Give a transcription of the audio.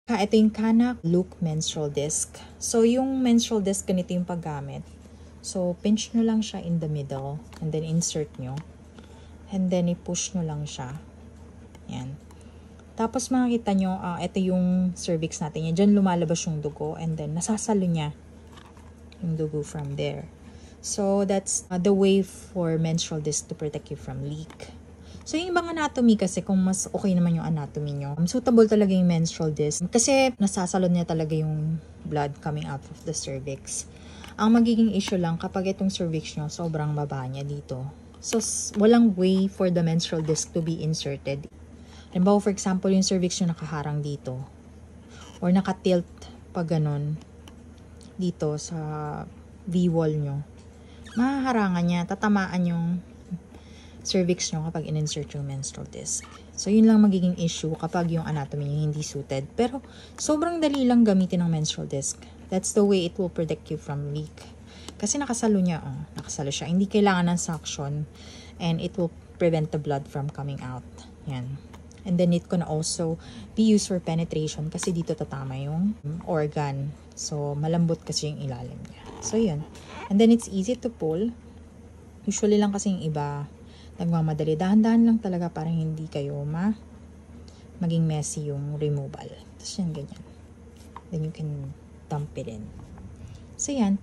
Ito yung Kanak Look Menstrual Disc. So, yung menstrual disc, ganito yung paggamit. So, pinch nyo lang siya in the middle. And then, insert nyo. And then, i-push nyo lang siya. Yan. Tapos, makikita nyo, ito yung cervix natin. Yan. Diyan lumalabas yung dugo. And then, nasasalo niya yung dugo from there. So, that's the way for menstrual disc to protect you from leak. So, yung ibang anatomy kasi, kung mas okay naman yung anatomy nyo, suitable talaga yung menstrual disc. Kasi, nasasalon niya talaga yung blood coming out of the cervix. Ang magiging issue lang, kapag itong cervix nyo, sobrang baba niya dito. So, walang way for the menstrual disc to be inserted. Halimbawa, for example, yung cervix nyo nakaharang dito. Or nakatilt pa ganun dito sa V-wall nyo. Mahaharangan niya, tatamaan yung cervix nyo kapag in-insert yung menstrual disc. So, yun lang magiging issue kapag yung anatomy nyo hindi suited. Pero, sobrang dali lang gamitin ng menstrual disc. That's the way it will protect you from leak. Kasi nakasalo niya, nakasalo siya. Hindi kailangan ng suction and it will prevent the blood from coming out. Yan. And then, it can also be used for penetration kasi dito tatama yung organ. So, malambot kasi yung ilalim niya. So, yun. And then, it's easy to pull. Usually lang kasi yung iba, nagmamadali. Dahan-dahan lang talaga para hindi kayo maging messy yung removal. Tapos yan, ganyan. Then you can dump it in. So yan.